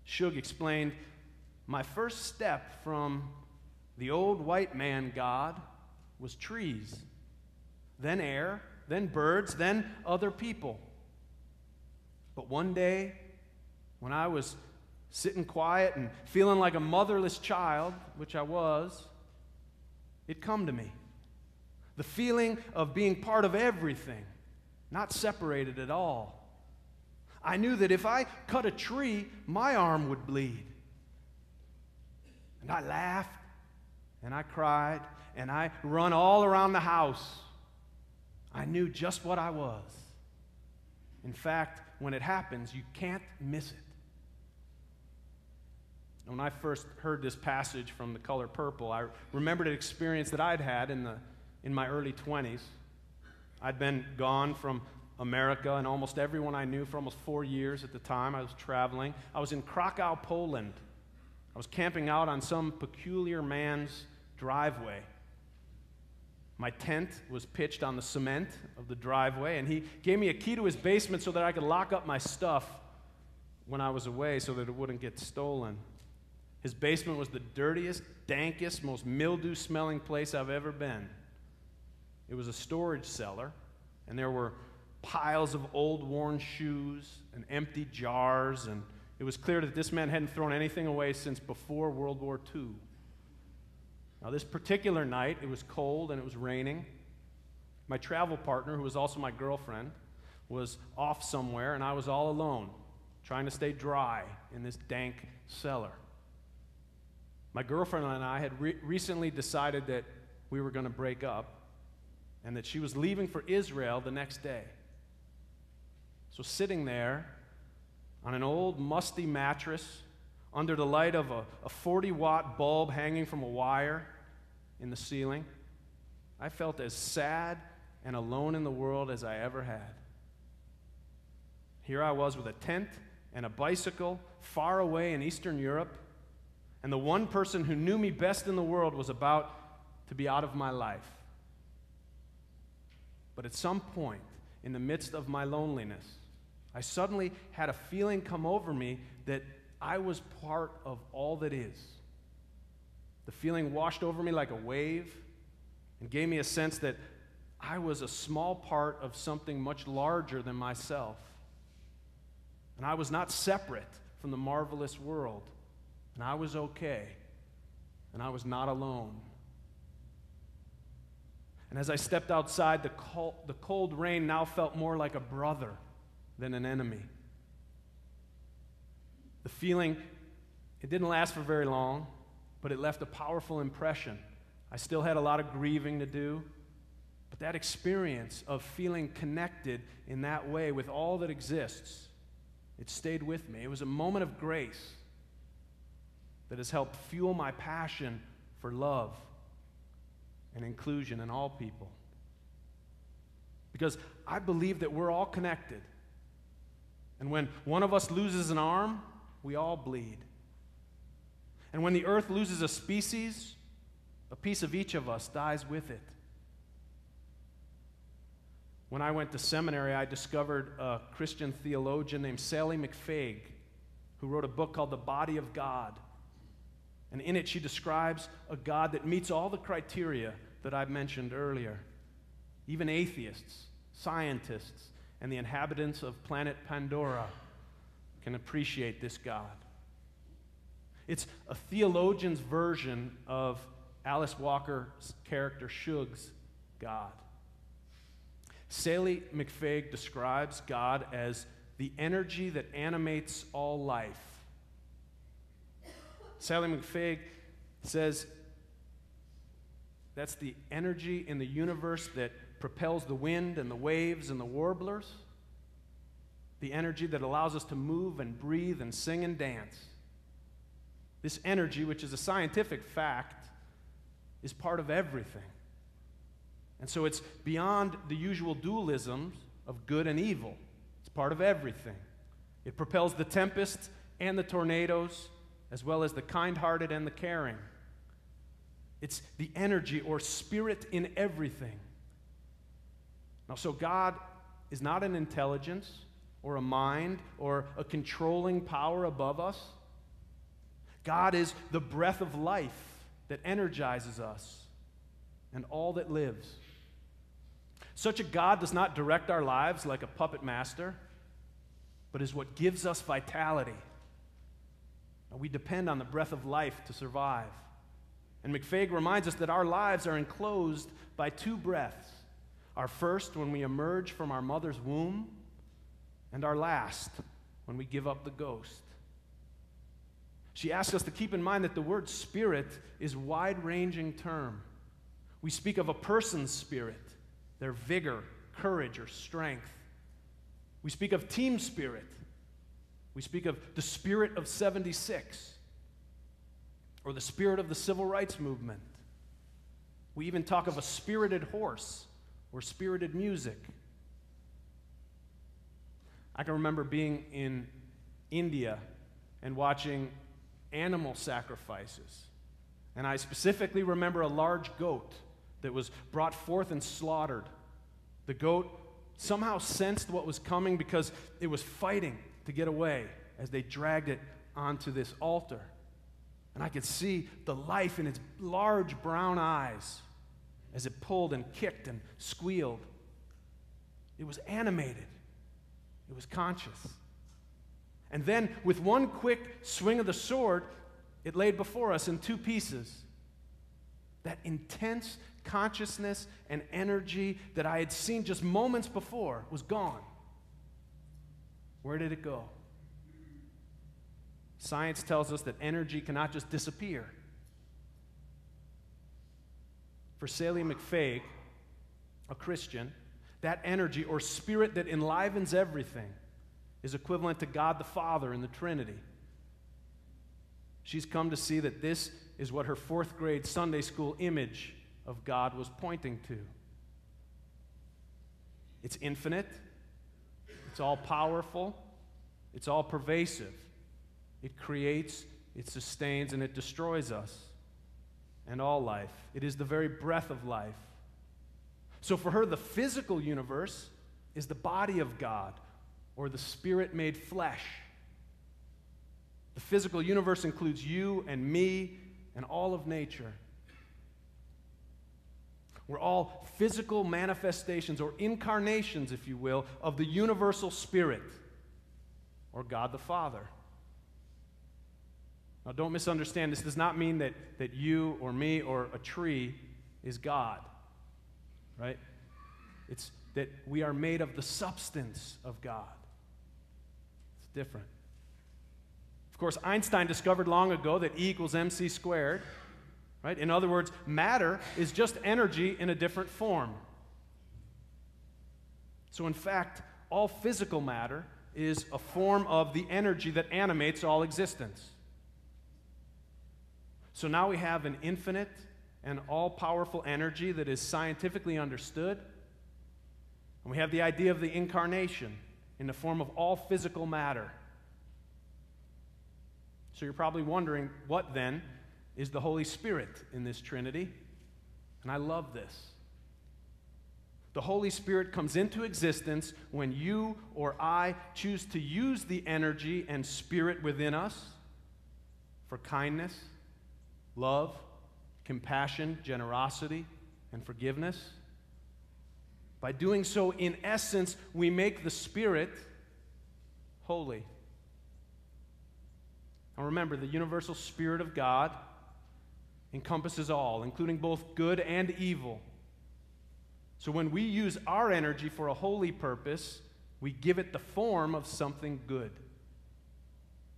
Shug explained, "My first step from the old white man God was trees, then air, then birds, then other people. But one day, when I was sitting quiet and feeling like a motherless child, which I was, it come to me. The feeling of being part of everything, not separated at all. I knew that if I cut a tree, my arm would bleed. And I laughed, and I cried, and I run all around the house. I knew just what I was. In fact, when it happens, you can't miss it." When I first heard this passage from The Color Purple, I remembered an experience that I'd had in my early 20s. I'd been gone from America and almost everyone I knew for almost 4 years at the time. I was traveling. I was in Krakow, Poland. I was camping out on some peculiar man's driveway. My tent was pitched on the cement of the driveway, and he gave me a key to his basement so that I could lock up my stuff when I was away so that it wouldn't get stolen. His basement was the dirtiest, dankest, most mildew-smelling place I've ever been. It was a storage cellar, and there were piles of old worn shoes and empty jars, and it was clear that this man hadn't thrown anything away since before World War II. Now, this particular night, it was cold and it was raining. My travel partner, who was also my girlfriend, was off somewhere, and I was all alone, trying to stay dry in this dank cellar. My girlfriend and I had recently decided that we were going to break up and that she was leaving for Israel the next day. So sitting there on an old musty mattress under the light of a 40-watt bulb hanging from a wire in the ceiling, I felt as sad and alone in the world as I ever had. Here I was with a tent and a bicycle far away in Eastern Europe, and the one person who knew me best in the world was about to be out of my life. But at some point, in the midst of my loneliness, I suddenly had a feeling come over me that I was part of all that is. The feeling washed over me like a wave and gave me a sense that I was a small part of something much larger than myself. And I was not separate from the marvelous world. And I was okay. And I was not alone. And as I stepped outside, the cold rain now felt more like a brother than an enemy. The feeling, it didn't last for very long, but it left a powerful impression. I still had a lot of grieving to do, but that experience of feeling connected in that way with all that exists, it stayed with me. It was a moment of grace that has helped fuel my passion for love and inclusion in all people. Because I believe that we're all connected. And when one of us loses an arm, we all bleed. And when the earth loses a species, a piece of each of us dies with it. When I went to seminary, I discovered a Christian theologian named Sally McFaig, who wrote a book called The Body of God. And in it, she describes a God that meets all the criteria that I mentioned earlier. Even atheists, scientists, and the inhabitants of planet Pandora can appreciate this God. It's a theologian's version of Alice Walker's character Shug's God. Sally McFaig describes God as the energy that animates all life. Sally McFaig says that's the energy in the universe that propels the wind and the waves and the warblers, the energy that allows us to move and breathe and sing and dance. This energy, which is a scientific fact, is part of everything. And so it's beyond the usual dualisms of good and evil. It's part of everything. It propels the tempests and the tornadoes, as well as the kind-hearted and the caring. It's the energy or spirit in everything. Now, so God is not an intelligence or a mind or a controlling power above us. God is the breath of life that energizes us and all that lives. Such a God does not direct our lives like a puppet master, but is what gives us vitality. And we depend on the breath of life to survive. And McFaig reminds us that our lives are enclosed by two breaths. Our first when we emerge from our mother's womb, and our last when we give up the ghost. She asks us to keep in mind that the word spirit is a wide-ranging term. We speak of a person's spirit, their vigor, courage, or strength. We speak of team spirit. We speak of the spirit of 76, or the spirit of the civil rights movement. We even talk of a spirited horse or spirited music. I can remember being in India and watching animal sacrifices. And I specifically remember a large goat that was brought forth and slaughtered. The goat somehow sensed what was coming because it was fighting to get away as they dragged it onto this altar. And I could see the life in its large brown eyes as it pulled and kicked and squealed. It was animated. It was conscious. And then, with one quick swing of the sword, it laid before us in two pieces. That intense consciousness and energy that I had seen just moments before was gone. Where did it go? Science tells us that energy cannot just disappear. For Sally McFaig, a Christian, that energy or spirit that enlivens everything is equivalent to God the Father in the Trinity. She's come to see that this is what her fourth grade Sunday school image of God was pointing to. It's infinite, it's all powerful, it's all pervasive. It creates, it sustains, and it destroys us and all life. It is the very breath of life. So for her, the physical universe is the body of God, or the Spirit made flesh. The physical universe includes you and me and all of nature. We're all physical manifestations or incarnations, if you will, of the universal Spirit, or God the Father. Now, don't misunderstand. This does not mean that you or me or a tree is God, right? It's that we are made of the substance of God. It's different. Of course, Einstein discovered long ago that E equals mc squared, right? In other words, matter is just energy in a different form. So, in fact, all physical matter is a form of the energy that animates all existence. So now we have an infinite and all-powerful energy that is scientifically understood. And we have the idea of the incarnation in the form of all physical matter. So you're probably wondering, what then is the Holy Spirit in this Trinity? And I love this. The Holy Spirit comes into existence when you or I choose to use the energy and spirit within us for kindness, love, compassion, generosity, and forgiveness. By doing so, in essence, we make the Spirit holy. Now remember, the universal Spirit of God encompasses all, including both good and evil. So when we use our energy for a holy purpose, we give it the form of something good.